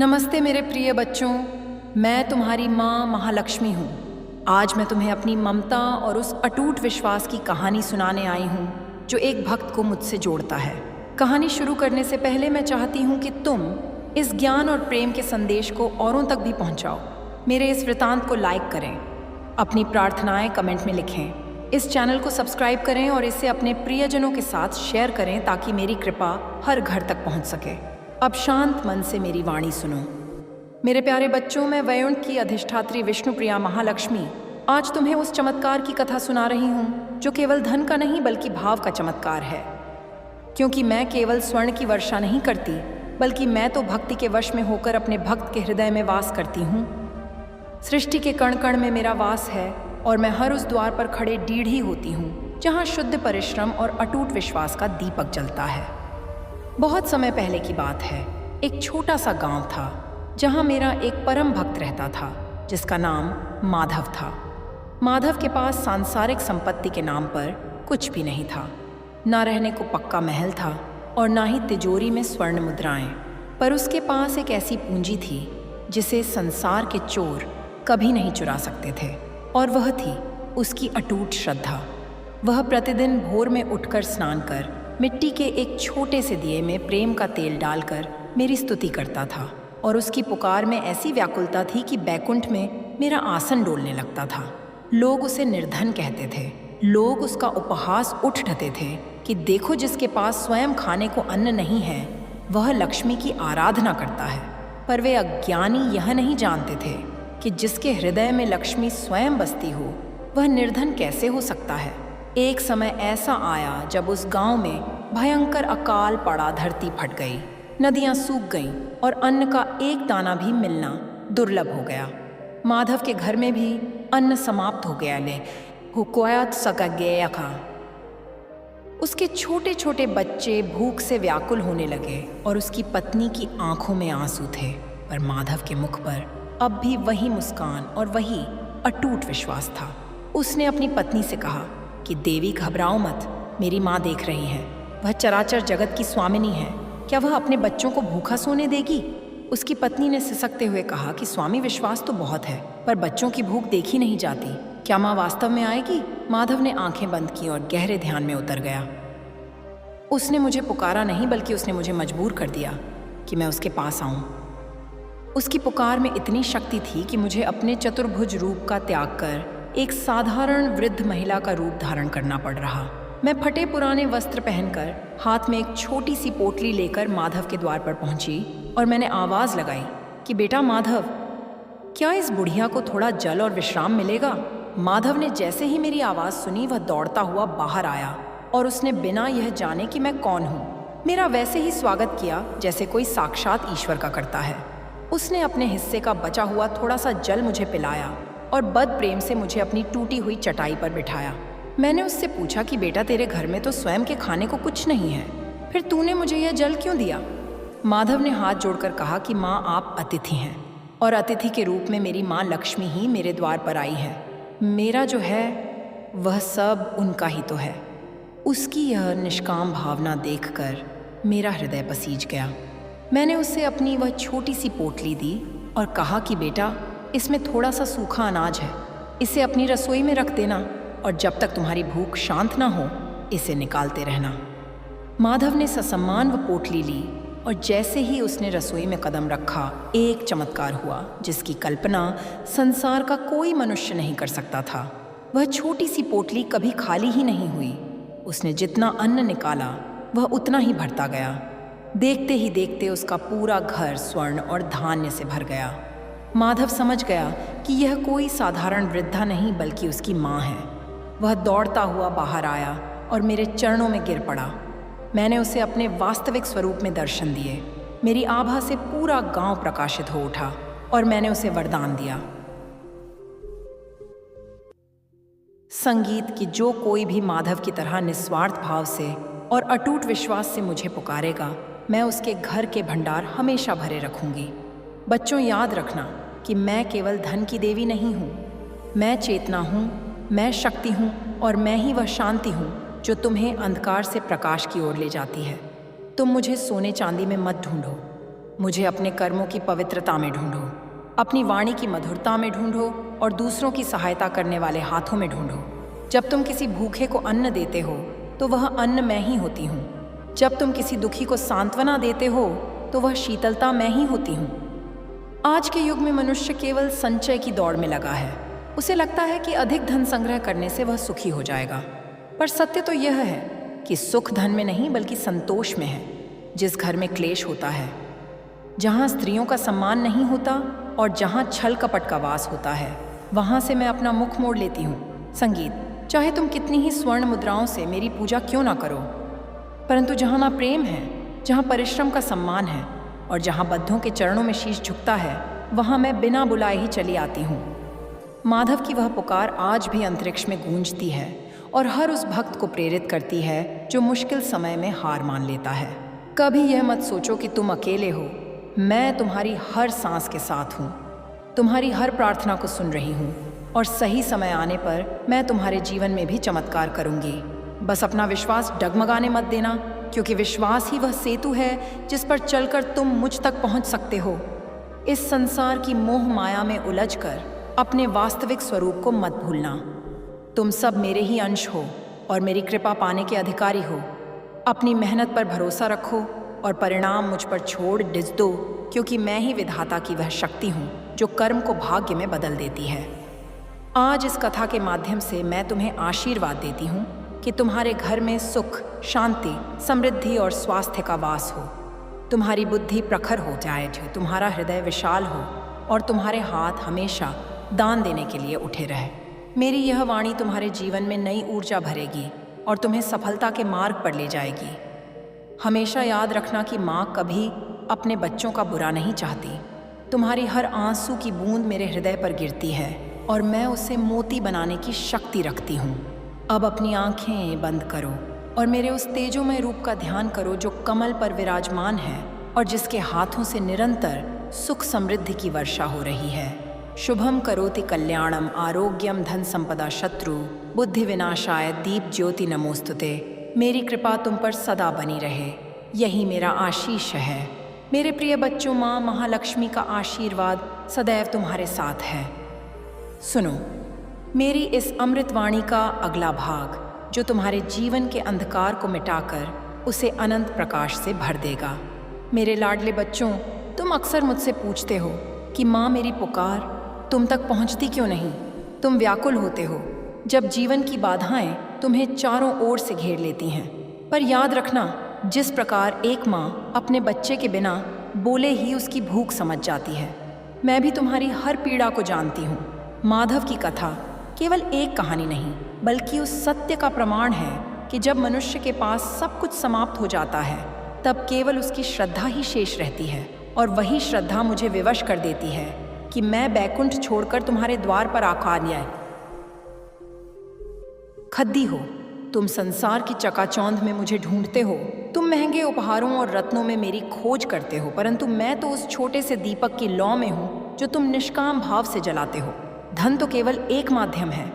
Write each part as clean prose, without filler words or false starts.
नमस्ते मेरे प्रिय बच्चों, मैं तुम्हारी माँ महालक्ष्मी हूँ। आज मैं तुम्हें अपनी ममता और उस अटूट विश्वास की कहानी सुनाने आई हूँ जो एक भक्त को मुझसे जोड़ता है। कहानी शुरू करने से पहले मैं चाहती हूँ कि तुम इस ज्ञान और प्रेम के संदेश को औरों तक भी पहुँचाओ। मेरे इस वृतांत को लाइक करें, अपनी प्रार्थनाएं कमेंट में लिखें, इस चैनल को सब्सक्राइब करें और इसे अपने प्रियजनों के साथ शेयर करें ताकि मेरी कृपा हर घर तक पहुँच सके। अब शांत मन से मेरी वाणी सुनो। मेरे प्यारे बच्चों, मैं वैकुंठ की अधिष्ठात्री विष्णुप्रिया महालक्ष्मी आज तुम्हें उस चमत्कार की कथा सुना रही हूँ जो केवल धन का नहीं बल्कि भाव का चमत्कार है। क्योंकि मैं केवल स्वर्ण की वर्षा नहीं करती, बल्कि मैं तो भक्ति के वश में होकर अपने भक्त के हृदय में वास करती हूँ। सृष्टि के कण कण में मेरा वास है और मैं हर उस द्वार पर खड़े डीढ़ी होती हूँ जहाँ शुद्ध परिश्रम और अटूट विश्वास का दीपक जलता है। बहुत समय पहले की बात है। एक छोटा सा गांव था जहां मेरा एक परम भक्त रहता था जिसका नाम माधव था। माधव के पास सांसारिक संपत्ति के नाम पर कुछ भी नहीं था। ना रहने को पक्का महल था और ना ही तिजोरी में स्वर्ण मुद्राएं, पर उसके पास एक ऐसी पूंजी थी जिसे संसार के चोर कभी नहीं चुरा सकते थे, और वह थी उसकी अटूट श्रद्धा। वह प्रतिदिन भोर में उठकर स्नान कर मिट्टी के एक छोटे से दिए में प्रेम का तेल डालकर मेरी स्तुति करता था, और उसकी पुकार में ऐसी व्याकुलता थी कि बैकुंठ में मेरा आसन डोलने लगता था। लोग उसे निर्धन कहते थे, लोग उसका उपहास उठ ढते थे कि देखो, जिसके पास स्वयं खाने को अन्न नहीं है वह लक्ष्मी की आराधना करता है। पर वे अज्ञानी यह नहीं जानते थे कि जिसके हृदय में लक्ष्मी स्वयं बसती हो वह निर्धन कैसे हो सकता है। एक समय ऐसा आया जब उस गांव में भयंकर अकाल पड़ा, धरती फट गई, नदियां सूख गईं और अन्न का एक दाना भी मिलना दुर्लभ हो गया। माधव के घर में भी अन्न समाप्त हो गया। ले हुक्वायत सका गया का उसके छोटे छोटे बच्चे भूख से व्याकुल होने लगे और उसकी पत्नी की आंखों में आंसू थे, पर माधव के मुख पर अब भी वही मुस्कान और वही अटूट विश्वास था। उसने अपनी पत्नी से कहा कि देवी, घबराओ मत, मेरी माँ देख रही है, वह चराचर जगत की स्वामिनी है, क्या वह अपने बच्चों को भूखा सोने देगी? उसकी पत्नी ने सिसकते हुए कहा कि स्वामी, विश्वास तो बहुत है पर बच्चों की भूख देखी नहीं जाती, क्या माँ वास्तव में आएगी? माधव ने आंखें बंद की और गहरे ध्यान में उतर गया। उसने मुझे पुकारा नहीं, बल्कि उसने मुझे मजबूर कर दिया कि मैं उसके पास आऊं। उसकी पुकार में इतनी शक्ति थी कि मुझे अपने चतुर्भुज रूप का त्याग कर एक साधारण वृद्ध महिला का रूप धारण करना पड़ रहा। मैं फटे पुराने वस्त्र पहनकर हाथ में एक छोटी सी पोटली लेकर माधव के द्वार पर पहुंची और मैंने आवाज लगाई कि बेटा माधव, क्या इस बुढ़िया को थोड़ा जल और विश्राम मिलेगा? माधव ने जैसे ही मेरी आवाज सुनी वह दौड़ता हुआ बाहर आया और उसने बिना यह जाने कि मैं कौन हूँ मेरा वैसे ही स्वागत किया जैसे कोई साक्षात ईश्वर का करता है। उसने अपने हिस्से का बचा हुआ थोड़ा सा जल मुझे पिलाया और बद प्रेम से मुझे अपनी टूटी हुई चटाई पर बिठाया। मैंने उससे पूछा कि बेटा, तेरे घर में तो स्वयं के खाने को कुछ नहीं है, फिर तूने मुझे यह जल क्यों दिया? माधव ने हाथ जोड़कर कहा कि माँ, आप अतिथि हैं और अतिथि के रूप में मेरी माँ लक्ष्मी ही मेरे द्वार पर आई है। मेरा जो है वह सब उनका ही तो है। उसकी यह निष्काम भावना देखकर मेरा हृदय पसीज गया। मैंने उससे अपनी वह छोटी सी पोटली दी और कहा कि बेटा, इसमें थोड़ा सा सूखा अनाज है, इसे अपनी रसोई में रख देना और जब तक तुम्हारी भूख शांत ना हो इसे निकालते रहना। माधव ने ससम्मान वह पोटली ली और जैसे ही उसने रसोई में कदम रखा, एक चमत्कार हुआ जिसकी कल्पना संसार का कोई मनुष्य नहीं कर सकता था। वह छोटी सी पोटली कभी खाली ही नहीं हुई। उसने जितना अन्न निकाला वह उतना ही भरता गया। देखते ही देखते उसका पूरा घर स्वर्ण और धान्य से भर गया। माधव समझ गया कि यह कोई साधारण वृद्धा नहीं बल्कि उसकी माँ है। वह दौड़ता हुआ बाहर आया और मेरे चरणों में गिर पड़ा। मैंने उसे अपने वास्तविक स्वरूप में दर्शन दिए। मेरी आभा से पूरा गांव प्रकाशित हो उठा और मैंने उसे वरदान दिया, संगीत, कि जो कोई भी माधव की तरह निस्वार्थ भाव से और अटूट विश्वास से मुझे पुकारेगा, मैं उसके घर के भंडार हमेशा भरे रखूंगी। बच्चों, याद रखना कि मैं केवल धन की देवी नहीं हूँ, मैं चेतना हूँ, मैं शक्ति हूँ और मैं ही वह शांति हूँ जो तुम्हें अंधकार से प्रकाश की ओर ले जाती है। तुम मुझे सोने चांदी में मत ढूंढो, मुझे अपने कर्मों की पवित्रता में ढूंढो, अपनी वाणी की मधुरता में ढूंढो और दूसरों की सहायता करने वाले हाथों में ढूंढो। जब तुम किसी भूखे को अन्न देते हो तो वह अन्न मैं ही होती हूँ। जब तुम किसी दुखी को सांत्वना देते हो तो वह शीतलता मैं ही होती हूँ। आज के युग में मनुष्य केवल संचय की दौड़ में लगा है। उसे लगता है कि अधिक धन संग्रह करने से वह सुखी हो जाएगा, पर सत्य तो यह है कि सुख धन में नहीं बल्कि संतोष में है। जिस घर में क्लेश होता है, जहाँ स्त्रियों का सम्मान नहीं होता और जहाँ छल कपट का वास होता है, वहाँ से मैं अपना मुख मोड़ लेती हूँ। संगीत, चाहे तुम कितनी ही स्वर्ण मुद्राओं से मेरी पूजा क्यों ना करो, परंतु जहाँ ना प्रेम है, जहाँ परिश्रम का सम्मान है और जहाँ बद्धों के चरणों में शीश झुकता है, वहाँ मैं बिना बुलाए ही चली आती हूँ। माधव की वह पुकार आज भी अंतरिक्ष में गूंजती है और हर उस भक्त को प्रेरित करती है जो मुश्किल समय में हार मान लेता है। कभी यह मत सोचो कि तुम अकेले हो। मैं तुम्हारी हर सांस के साथ हूँ, तुम्हारी हर प्रार्थना को सुन रही हूँ और सही समय आने पर मैं तुम्हारे जीवन में भी चमत्कार करूँगी। बस अपना विश्वास डगमगाने मत देना, क्योंकि विश्वास ही वह सेतु है जिस पर चलकर तुम मुझ तक पहुँच सकते हो। इस संसार की मोह माया में उलझकर अपने वास्तविक स्वरूप को मत भूलना। तुम सब मेरे ही अंश हो और मेरी कृपा पाने के अधिकारी हो। अपनी मेहनत पर भरोसा रखो और परिणाम मुझ पर छोड़ डिज दो, क्योंकि मैं ही विधाता की वह शक्ति हूँ जो कर्म को भाग्य में बदल देती है। आज इस कथा के माध्यम से मैं तुम्हें आशीर्वाद देती हूँ कि तुम्हारे घर में सुख, शांति, समृद्धि और स्वास्थ्य का वास हो। तुम्हारी बुद्धि प्रखर हो जाए, तुम्हारा हृदय विशाल हो और तुम्हारे हाथ हमेशा दान देने के लिए उठे रहे। मेरी यह वाणी तुम्हारे जीवन में नई ऊर्जा भरेगी और तुम्हें सफलता के मार्ग पर ले जाएगी। हमेशा याद रखना कि माँ कभी अपने बच्चों का बुरा नहीं चाहती। तुम्हारी हर आंसू की बूंद मेरे हृदय पर गिरती है और मैं उसे मोती बनाने की शक्ति रखती हूँ। अब अपनी आंखें बंद करो और मेरे उस तेजोमय रूप का ध्यान करो जो कमल पर विराजमान है और जिसके हाथों से निरंतर सुख समृद्धि की वर्षा हो रही है। शुभम करोति कल्याणम, आरोग्यम धन संपदा शत्रु बुद्धि विनाशाय दीप ज्योति नमोस्तुते। मेरी कृपा तुम पर सदा बनी रहे, यही मेरा आशीष है। मेरे प्रिय बच्चों, माँ महालक्ष्मी का आशीर्वाद सदैव तुम्हारे साथ है। सुनो मेरी इस अमृतवाणी का अगला भाग, जो तुम्हारे जीवन के अंधकार को मिटाकर उसे अनंत प्रकाश से भर देगा। मेरे लाडले बच्चों, तुम अक्सर मुझसे पूछते हो कि माँ मेरी पुकार तुम तक पहुँचती क्यों नहीं। तुम व्याकुल होते हो जब जीवन की बाधाएं तुम्हें चारों ओर से घेर लेती हैं। पर याद रखना, जिस प्रकार एक माँ अपने बच्चे के बिना बोले ही उसकी भूख समझ जाती है, मैं भी तुम्हारी हर पीड़ा को जानती हूँ। माधव की कथा केवल एक कहानी नहीं, बल्कि उस सत्य का प्रमाण है कि जब मनुष्य के पास सब कुछ समाप्त हो जाता है, तब केवल उसकी श्रद्धा ही शेष रहती है। और वही श्रद्धा मुझे विवश कर देती है कि मैं बैकुंठ छोड़कर तुम्हारे द्वार पर आकर आए। खद्दी हो, तुम संसार की चकाचौंध में मुझे ढूंढते हो। तुम महंगे उपहारों और रत्नों में मेरी खोज करते हो, परंतु मैं तो उस छोटे से दीपक की लौ में हूँ जो तुम निष्काम भाव से जलाते हो। धन तो केवल एक माध्यम है,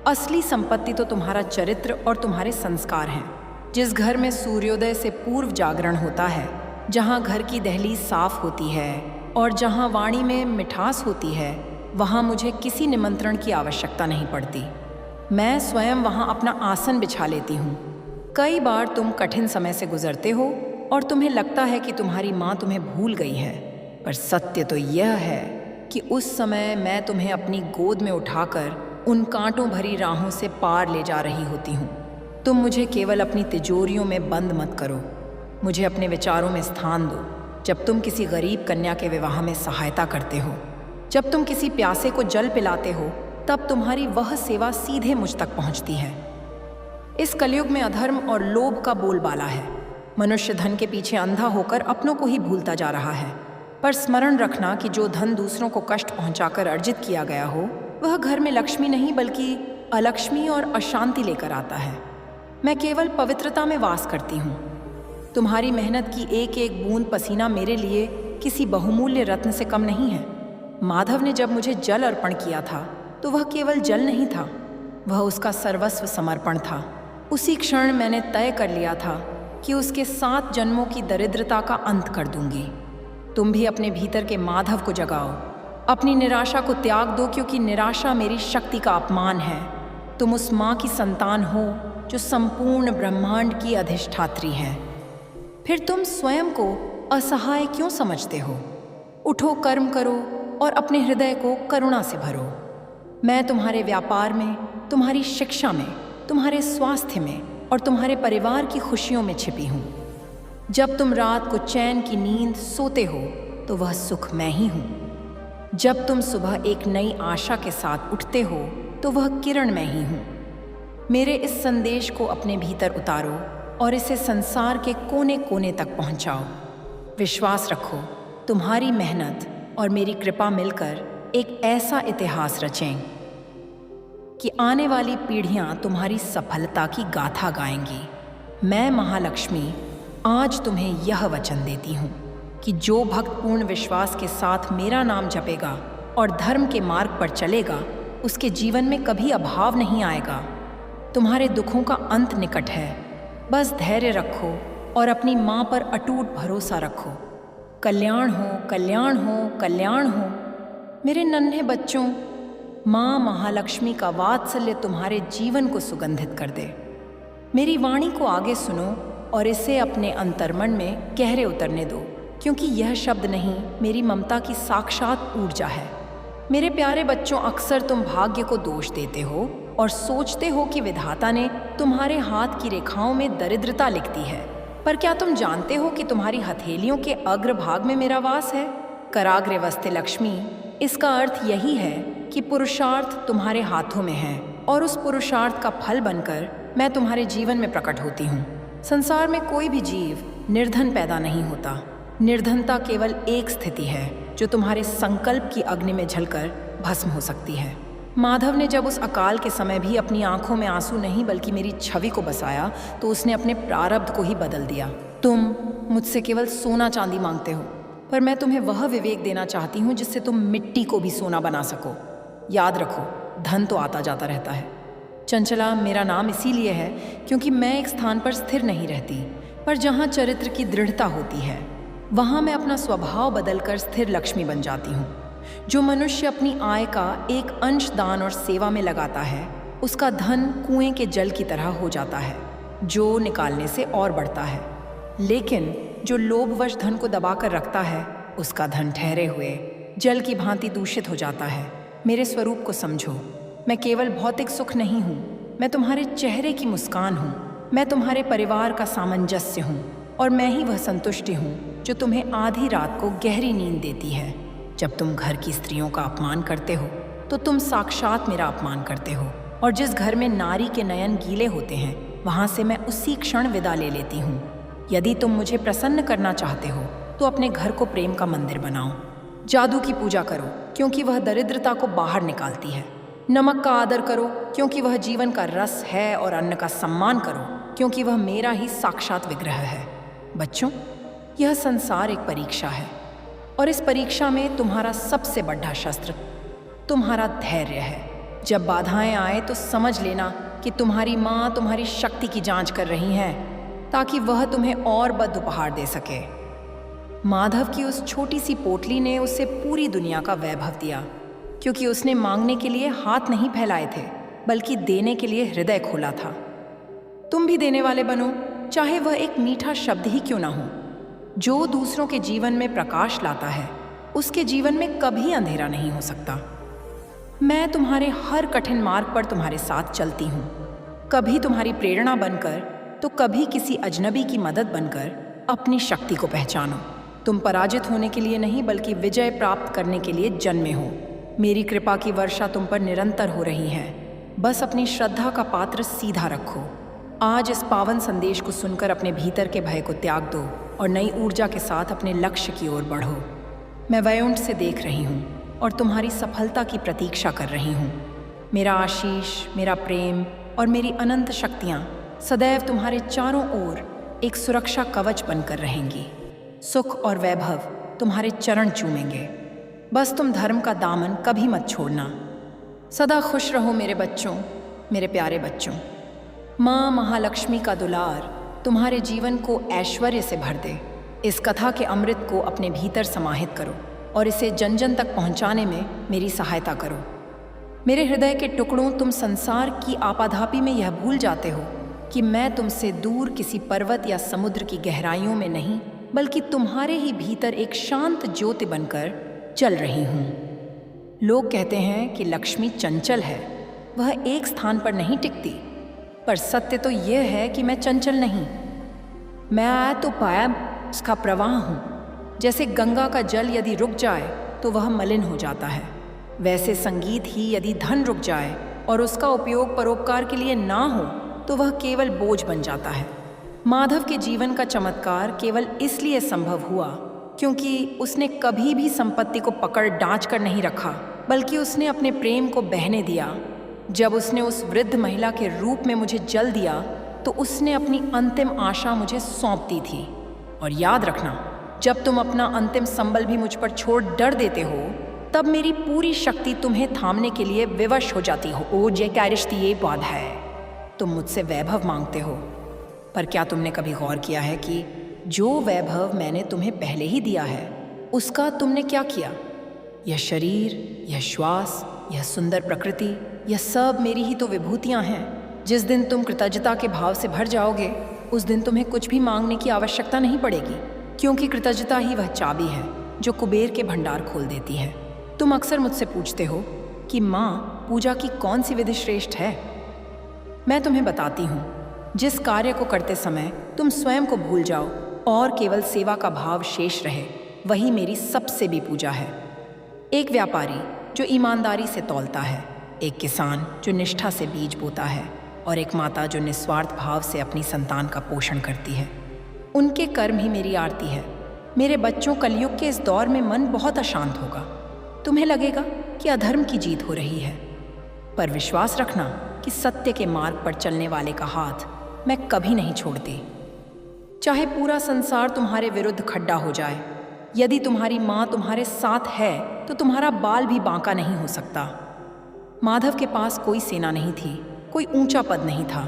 असली संपत्ति तो तुम्हारा चरित्र और तुम्हारे संस्कार हैं। जिस घर में सूर्योदय से पूर्व जागरण होता है, जहाँ घर की दहलीज साफ होती है और जहाँ वाणी में मिठास होती है, वहाँ मुझे किसी निमंत्रण की आवश्यकता नहीं पड़ती। मैं स्वयं वहाँ अपना आसन बिछा लेती हूँ। कई बार तुम कठिन समय से गुजरते हो और तुम्हें लगता है कि तुम्हारी माँ तुम्हें भूल गई है, पर सत्य तो यह है कि उस समय मैं तुम्हें अपनी गोद में उठाकर उन कांटों भरी राहों से पार ले जा रही होती हूँ। तुम मुझे केवल अपनी तिजोरियों में बंद मत करो, मुझे अपने विचारों में स्थान दो। जब तुम किसी गरीब कन्या के विवाह में सहायता करते हो, जब तुम किसी प्यासे को जल पिलाते हो, तब तुम्हारी वह सेवा सीधे मुझ तक पहुंचती है। इस कलयुग में अधर्म और लोभ का बोलबाला है। मनुष्य धन के पीछे अंधा होकर अपनों को ही भूलता जा रहा है। पर स्मरण रखना कि जो धन दूसरों को कष्ट पहुंचाकर अर्जित किया गया हो, वह घर में लक्ष्मी नहीं बल्कि अलक्ष्मी और अशांति लेकर आता है। मैं केवल पवित्रता में वास करती हूँ। तुम्हारी मेहनत की एक एक बूंद पसीना मेरे लिए किसी बहुमूल्य रत्न से कम नहीं है। माधव ने जब मुझे जल अर्पण किया था, तो वह केवल जल नहीं था, वह उसका सर्वस्व समर्पण था। उसी क्षण मैंने तय कर लिया था कि उसके 7 जन्मों की दरिद्रता का अंत कर दूंगी। तुम भी अपने भीतर के माधव को जगाओ। अपनी निराशा को त्याग दो, क्योंकि निराशा मेरी शक्ति का अपमान है। तुम उस माँ की संतान हो जो संपूर्ण ब्रह्मांड की अधिष्ठात्री है। फिर तुम स्वयं को असहाय क्यों समझते हो? उठो, कर्म करो और अपने हृदय को करुणा से भरो। मैं तुम्हारे व्यापार में, तुम्हारी शिक्षा में, तुम्हारे स्वास्थ्य में और तुम्हारे परिवार की खुशियों में छिपी हूँ। जब तुम रात को चैन की नींद सोते हो तो वह सुख मैं ही हूँ। जब तुम सुबह एक नई आशा के साथ उठते हो तो वह किरण मैं ही हूँ। मेरे इस संदेश को अपने भीतर उतारो और इसे संसार के कोने कोने तक पहुँचाओ। विश्वास रखो, तुम्हारी मेहनत और मेरी कृपा मिलकर एक ऐसा इतिहास रचें कि आने वाली पीढ़ियाँ तुम्हारी सफलता की गाथा गाएंगी। मैं महालक्ष्मी आज तुम्हें यह वचन देती हूँ कि जो भक्त पूर्ण विश्वास के साथ मेरा नाम जपेगा और धर्म के मार्ग पर चलेगा, उसके जीवन में कभी अभाव नहीं आएगा। तुम्हारे दुखों का अंत निकट है। बस धैर्य रखो और अपनी माँ पर अटूट भरोसा रखो। कल्याण हो, कल्याण हो, कल्याण हो। मेरे नन्हे बच्चों, माँ महालक्ष्मी का वात्सल्य तुम्हारे जीवन को सुगंधित कर दे। मेरी वाणी को आगे सुनो और इसे अपने अंतर्मन में गहरे उतरने दो, क्योंकि यह शब्द नहीं, मेरी ममता की साक्षात ऊर्जा है। मेरे प्यारे बच्चों, अक्सर तुम भाग्य को दोष देते हो और सोचते हो कि विधाता ने तुम्हारे हाथ की रेखाओं में दरिद्रता लिख दी है। पर क्या तुम जानते हो कि तुम्हारी हथेलियों के अग्रभाग में मेरा वास है? कराग्रे वस्ते लक्ष्मी, इसका अर्थ यही है कि पुरुषार्थ तुम्हारे हाथों में है और उस पुरुषार्थ का फल बनकर मैं तुम्हारे जीवन में प्रकट होती हूँ। संसार में कोई भी जीव निर्धन पैदा नहीं होता। निर्धनता केवल एक स्थिति है जो तुम्हारे संकल्प की अग्नि में जलकर भस्म हो सकती है। माधव ने जब उस अकाल के समय भी अपनी आंखों में आंसू नहीं बल्कि मेरी छवि को बसाया, तो उसने अपने प्रारब्ध को ही बदल दिया। तुम मुझसे केवल सोना चांदी मांगते हो, पर मैं तुम्हें वह विवेक देना चाहती हूँ जिससे तुम मिट्टी को भी सोना बना सको। याद रखो, धन तो आता जाता रहता है। चंचला मेरा नाम इसीलिए है क्योंकि मैं एक स्थान पर स्थिर नहीं रहती, पर जहाँ चरित्र की दृढ़ता होती है वहाँ मैं अपना स्वभाव बदलकर स्थिर लक्ष्मी बन जाती हूँ। जो मनुष्य अपनी आय का एक अंश दान और सेवा में लगाता है, उसका धन कुएं के जल की तरह हो जाता है, जो निकालने से और बढ़ता है। लेकिन जो लोभवश धन को दबाकर रखता है, उसका धन ठहरे हुए जल की भांति दूषित हो जाता है। मेरे स्वरूप को समझो। मैं केवल भौतिक सुख नहीं हूँ, मैं तुम्हारे चेहरे की मुस्कान हूँ। मैं तुम्हारे परिवार का सामंजस्य हूँ और मैं ही वह संतुष्टि हूँ जो तुम्हें आधी रात को गहरी नींद देती है। जब तुम घर की स्त्रियों का अपमान करते हो तो तुम साक्षात मेरा अपमान करते हो, और जिस घर में नारी के नयन गीले होते हैं वहाँ से मैं उसी क्षण विदा ले लेती हूँ। यदि तुम मुझे प्रसन्न करना चाहते हो तो अपने घर को प्रेम का मंदिर बनाओ। जादू की पूजा करो क्योंकि वह दरिद्रता को बाहर निकालती है। नमक का आदर करो क्योंकि वह जीवन का रस है, और अन्न का सम्मान करो क्योंकि वह मेरा ही साक्षात विग्रह है। बच्चों, यह संसार एक परीक्षा है और इस परीक्षा में तुम्हारा सबसे बड़ा शस्त्र तुम्हारा धैर्य है। जब बाधाएं आए तो समझ लेना कि तुम्हारी माँ तुम्हारी शक्ति की जांच कर रही है ताकि वह तुम्हें और बद उपहार दे सके। माधव की उस छोटी सी पोटली ने उसे पूरी दुनिया का वैभव दिया, क्योंकि उसने मांगने के लिए हाथ नहीं फैलाए थे बल्कि देने के लिए हृदय खोला था। तुम भी देने वाले बनो, चाहे वह एक मीठा शब्द ही क्यों ना हो। जो दूसरों के जीवन में प्रकाश लाता है उसके जीवन में कभी अंधेरा नहीं हो सकता। मैं तुम्हारे हर कठिन मार्ग पर तुम्हारे साथ चलती हूँ, कभी तुम्हारी प्रेरणा बनकर तो कभी किसी अजनबी की मदद बनकर। अपनी शक्ति को पहचानो। तुम पराजित होने के लिए नहीं बल्कि विजय प्राप्त करने के लिए जन्मे हो। मेरी कृपा की वर्षा तुम पर निरंतर हो रही है। बस अपनी श्रद्धा का पात्र सीधा रखो। आज इस पावन संदेश को सुनकर अपने भीतर के भय को त्याग दो और नई ऊर्जा के साथ अपने लक्ष्य की ओर बढ़ो। मैं वैकुंठ से देख रही हूँ और तुम्हारी सफलता की प्रतीक्षा कर रही हूँ। मेरा आशीष, मेरा प्रेम और मेरी अनंत शक्तियाँ सदैव तुम्हारे चारों ओर एक सुरक्षा कवच बनकर रहेंगी। सुख और वैभव तुम्हारे चरण चूमेंगे। बस तुम धर्म का दामन कभी मत छोड़ना। सदा खुश रहो मेरे बच्चों, मेरे प्यारे बच्चों। माँ महालक्ष्मी का दुलार तुम्हारे जीवन को ऐश्वर्य से भर दे। इस कथा के अमृत को अपने भीतर समाहित करो और इसे जन जन तक पहुंचाने में मेरी सहायता करो। मेरे हृदय के टुकड़ों, तुम संसार की आपाधापी में यह भूल जाते हो कि मैं तुमसे दूर किसी पर्वत या समुद्र की गहराइयों में नहीं, बल्कि तुम्हारे ही भीतर एक शांत ज्योति बनकर चल रही हूँ। लोग कहते हैं कि लक्ष्मी चंचल है, वह एक स्थान पर नहीं टिकती, पर सत्य तो यह है कि मैं चंचल नहीं। मैं आया तो पाया उसका प्रवाह हूँ। जैसे गंगा का जल यदि रुक जाए तो वह मलिन हो जाता है, वैसे संगीत ही यदि धन रुक जाए और उसका उपयोग परोपकार के लिए ना हो तो वह केवल बोझ बन जाता है। माधव के जीवन का चमत्कार केवल इसलिए संभव हुआ क्योंकि उसने कभी भी संपत्ति को पकड़ डांच कर नहीं रखा, बल्कि उसने अपने प्रेम को बहने दिया। जब उसने उस वृद्ध महिला के रूप में मुझे जल दिया तो उसने अपनी अंतिम आशा मुझे सौंप दी थी। और याद रखना, जब तुम अपना अंतिम संबल भी मुझ पर छोड़ डर देते हो, तब मेरी पूरी शक्ति तुम्हें थामने के लिए विवश हो जाती हो। ओ जे कैरिश्ती ये बात है, तुम मुझसे वैभव मांगते हो, पर क्या तुमने कभी गौर किया है कि जो वैभव मैंने तुम्हें पहले ही दिया है उसका तुमने क्या किया? यह शरीर, यह श्वास, यह सुंदर प्रकृति, यह सब मेरी ही तो विभूतियां हैं। जिस दिन तुम कृतज्ञता के भाव से भर जाओगे, उस दिन तुम्हें कुछ भी मांगने की आवश्यकता नहीं पड़ेगी, क्योंकि कृतज्ञता ही वह चाबी है जो कुबेर के भंडार खोल देती है। तुम अक्सर मुझसे पूछते हो कि माँ, पूजा की कौन सी विधि श्रेष्ठ है? मैं तुम्हें बताती हूँ, जिस कार्य को करते समय तुम स्वयं को भूल जाओ और केवल सेवा का भाव शेष रहे, वही मेरी सबसे भी पूजा है। एक व्यापारी जो ईमानदारी से तौलता है, एक किसान जो निष्ठा से बीज बोता है, और एक माता जो निस्वार्थ भाव से अपनी संतान का पोषण करती है, उनके कर्म ही मेरी आरती है। मेरे बच्चों, कलयुग के इस दौर में मन बहुत अशांत होगा। तुम्हें लगेगा कि अधर्म की जीत हो रही है, पर विश्वास रखना कि सत्य के मार्ग पर चलने वाले का हाथ मैं कभी नहीं छोड़ती। चाहे पूरा संसार तुम्हारे विरुद्ध खड्डा हो जाए, यदि तुम्हारी माँ तुम्हारे साथ है तो तुम्हारा बाल भी बांका नहीं हो सकता। माधव के पास कोई सेना नहीं थी, कोई ऊंचा पद नहीं था,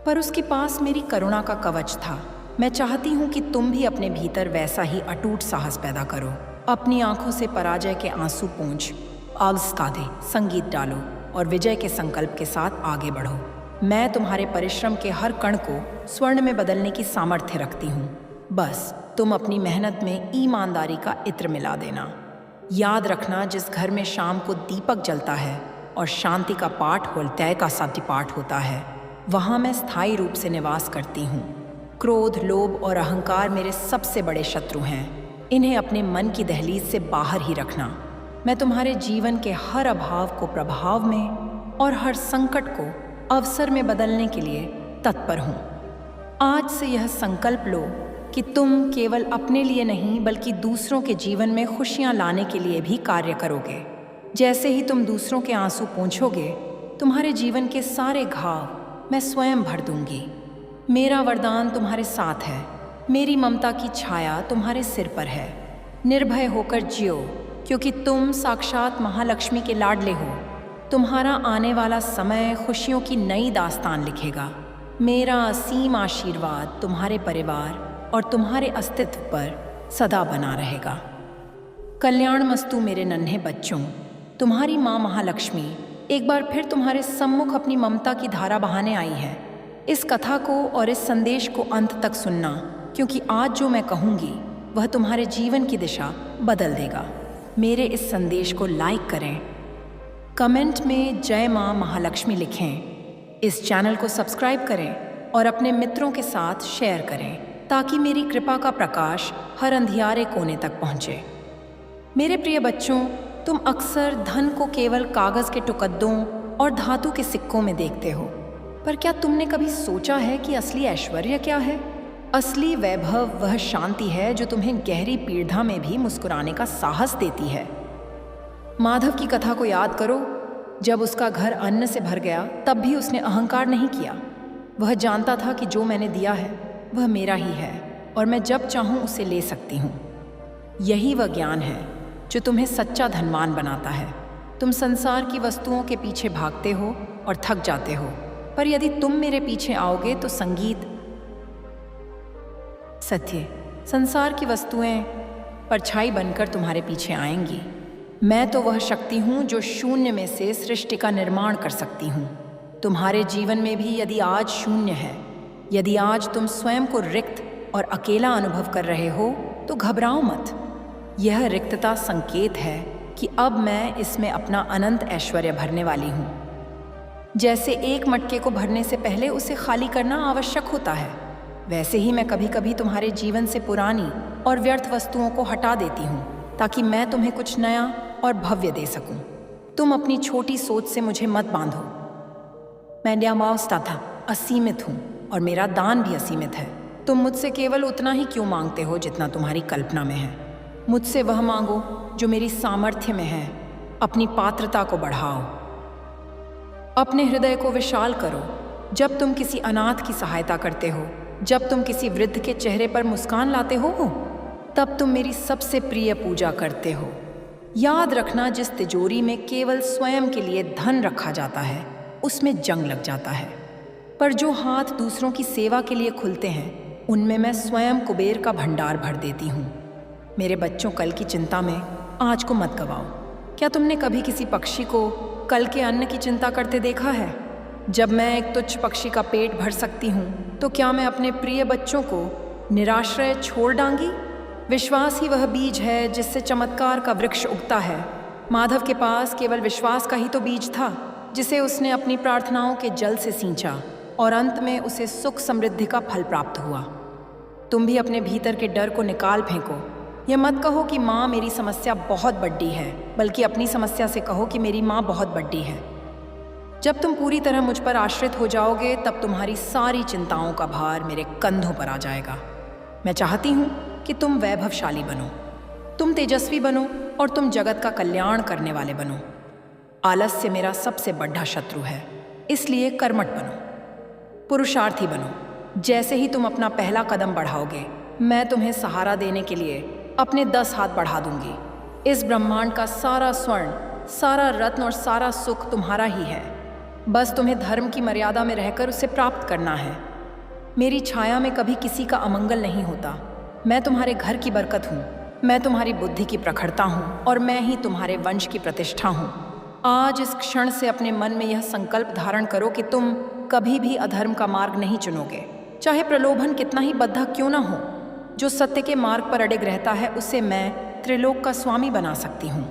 पर उसके पास मेरी करुणा का कवच था। मैं चाहती हूँ कि तुम भी अपने भीतर वैसा ही अटूट साहस पैदा करो। अपनी आंखों से पराजय के आंसू पोंछ, आलस काढ़े, संगीत डालो और विजय के संकल्प के साथ आगे बढ़ो। मैं तुम्हारे परिश्रम के हर कण को स्वर्ण में बदलने की सामर्थ्य रखती हूँ। बस तुम अपनी मेहनत में ईमानदारी का इत्र मिला देना। याद रखना, जिस घर में शाम को दीपक जलता है और शांति का पाठ होल्तै का साध्य पाठ होता है, वहाँ मैं स्थायी रूप से निवास करती हूँ। क्रोध, लोभ और अहंकार मेरे सबसे बड़े शत्रु हैं। इन्हें अपने मन की दहलीज से बाहर ही रखना। मैं तुम्हारे जीवन के हर अभाव को प्रभाव में और हर संकट को अवसर में बदलने के लिए तत्पर हूँ। आज से यह संकल्प लो कि तुम केवल अपने लिए नहीं, बल्कि दूसरों के जीवन में खुशियाँ लाने के लिए भी कार्य करोगे। जैसे ही तुम दूसरों के आंसू पोंछोगे, तुम्हारे जीवन के सारे घाव मैं स्वयं भर दूंगी। मेरा वरदान तुम्हारे साथ है, मेरी ममता की छाया तुम्हारे सिर पर है। निर्भय होकर जियो, क्योंकि तुम साक्षात महालक्ष्मी के लाडले हो। तुम्हारा आने वाला समय खुशियों की नई दास्तान लिखेगा। मेरा असीम आशीर्वाद तुम्हारे परिवार और तुम्हारे अस्तित्व पर सदा बना रहेगा। कल्याणमस्तु मेरे नन्हे बच्चों। तुम्हारी माँ महालक्ष्मी एक बार फिर तुम्हारे सम्मुख अपनी ममता की धारा बहाने आई है। इस कथा को और इस संदेश को अंत तक सुनना, क्योंकि आज जो मैं कहूँगी वह तुम्हारे जीवन की दिशा बदल देगा। मेरे इस संदेश को लाइक करें, कमेंट में जय माँ महालक्ष्मी लिखें, इस चैनल को सब्सक्राइब करें और अपने मित्रों के साथ शेयर करें, ताकि मेरी कृपा का प्रकाश हर अंधियारे कोने तक पहुँचे। मेरे प्रिय बच्चों, तुम अक्सर धन को केवल कागज़ के टुकड़ों और धातु के सिक्कों में देखते हो, पर क्या तुमने कभी सोचा है कि असली ऐश्वर्य क्या है? असली वैभव वह शांति है जो तुम्हें गहरी पीड़ा में भी मुस्कुराने का साहस देती है। माधव की कथा को याद करो। जब उसका घर अन्न से भर गया, तब भी उसने अहंकार नहीं किया। वह जानता था कि जो मैंने दिया है वह मेरा ही है और मैं जब चाहूँ उसे ले सकती हूँ। यही वह ज्ञान है जो तुम्हें सच्चा धनवान बनाता है। तुम संसार की वस्तुओं के पीछे भागते हो और थक जाते हो, पर यदि तुम मेरे पीछे आओगे तो संगीत, सत्य, संसार की वस्तुएं परछाई बनकर तुम्हारे पीछे आएंगी। मैं तो वह शक्ति हूँ जो शून्य में से सृष्टि का निर्माण कर सकती हूँ। तुम्हारे जीवन में भी यदि आज शून्य है, यदि आज तुम स्वयं को रिक्त और अकेला अनुभव कर रहे हो, तो घबराओ मत। यह रिक्तता संकेत है कि अब मैं इसमें अपना अनंत ऐश्वर्य भरने वाली हूँ। जैसे एक मटके को भरने से पहले उसे खाली करना आवश्यक होता है, वैसे ही मैं कभी कभी तुम्हारे जीवन से पुरानी और व्यर्थ वस्तुओं को हटा देती हूँ ताकि मैं तुम्हें कुछ नया और भव्य दे सकूं। तुम अपनी छोटी सोच से मुझे मत बांधो। मैं न्यामावस्था था, असीमित हूँ और मेरा दान भी असीमित है। तुम मुझसे केवल उतना ही क्यों मांगते हो जितना तुम्हारी कल्पना में है? मुझसे वह मांगो जो मेरी सामर्थ्य में है। अपनी पात्रता को बढ़ाओ, अपने हृदय को विशाल करो। जब तुम किसी अनाथ की सहायता करते हो, जब तुम किसी वृद्ध के चेहरे पर मुस्कान लाते हो, तब तुम मेरी सबसे प्रिय पूजा करते हो। याद रखना, जिस तिजोरी में केवल स्वयं के लिए धन रखा जाता है, उसमें जंग लग जाता है, पर जो हाथ दूसरों की सेवा के लिए खुलते हैं, उनमें मैं स्वयं कुबेर का भंडार भर देती हूँ। मेरे बच्चों, कल की चिंता में आज को मत गवाओ। क्या तुमने कभी किसी पक्षी को कल के अन्न की चिंता करते देखा है? जब मैं एक तुच्छ पक्षी का पेट भर सकती हूँ, तो क्या मैं अपने प्रिय बच्चों को निराश्रय छोड़ डांगी? विश्वास ही वह बीज है जिससे चमत्कार का वृक्ष उगता है। माधव के पास केवल विश्वास का ही तो बीज था, जिसे उसने अपनी प्रार्थनाओं के जल से सींचा और अंत में उसे सुख समृद्धि का फल प्राप्त हुआ। तुम भी अपने भीतर के डर को निकाल फेंको। यह मत कहो कि माँ मेरी समस्या बहुत बड़ी है, बल्कि अपनी समस्या से कहो कि मेरी माँ बहुत बड़ी है। जब तुम पूरी तरह मुझ पर आश्रित हो जाओगे, तब तुम्हारी सारी चिंताओं का भार मेरे कंधों पर आ जाएगा। मैं चाहती हूँ कि तुम वैभवशाली बनो, तुम तेजस्वी बनो और तुम जगत का कल्याण करने वाले बनो। आलस्य मेरा सबसे बड़ा शत्रु है, इसलिए कर्मठ बनो, पुरुषार्थी बनो। जैसे ही तुम अपना पहला कदम बढ़ाओगे, मैं तुम्हें सहारा देने के लिए अपने 10 हाथ बढ़ा दूंगी। इस ब्रह्मांड का सारा स्वर्ण, सारा रत्न और सारा सुख तुम्हारा ही है। बस तुम्हें धर्म की मर्यादा में रहकर उसे प्राप्त करना है। मेरी छाया में कभी किसी का अमंगल नहीं होता। मैं तुम्हारे घर की बरकत हूँ, मैं तुम्हारी बुद्धि की प्रखरता हूँ और मैं ही तुम्हारे वंश की प्रतिष्ठा हूँ। आज इस क्षण से अपने मन में यह संकल्प धारण करो कि तुम कभी भी अधर्म का मार्ग नहीं चुनोगे, चाहे प्रलोभन कितना ही बद्धा क्यों ना हो। जो सत्य के मार्ग पर अडिग रहता है, उसे मैं त्रिलोक का स्वामी बना सकती हूँ।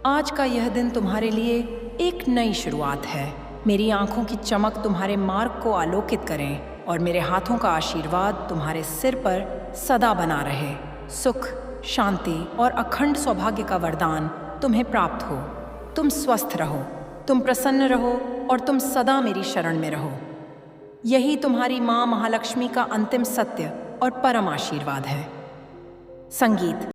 आज का यह दिन तुम्हारे लिए एक नई शुरुआत है। मेरी आंखों की चमक तुम्हारे मार्ग को आलोकित करें और मेरे हाथों का आशीर्वाद तुम्हारे सिर पर सदा बना रहे। सुख, शांति और अखंड सौभाग्य का वरदान तुम्हें प्राप्त हो। तुम स्वस्थ रहो, तुम प्रसन्न रहो और तुम सदा मेरी शरण में रहो। यही तुम्हारी माँ महालक्ष्मी का अंतिम सत्य और परम आशीर्वाद है। संगीत।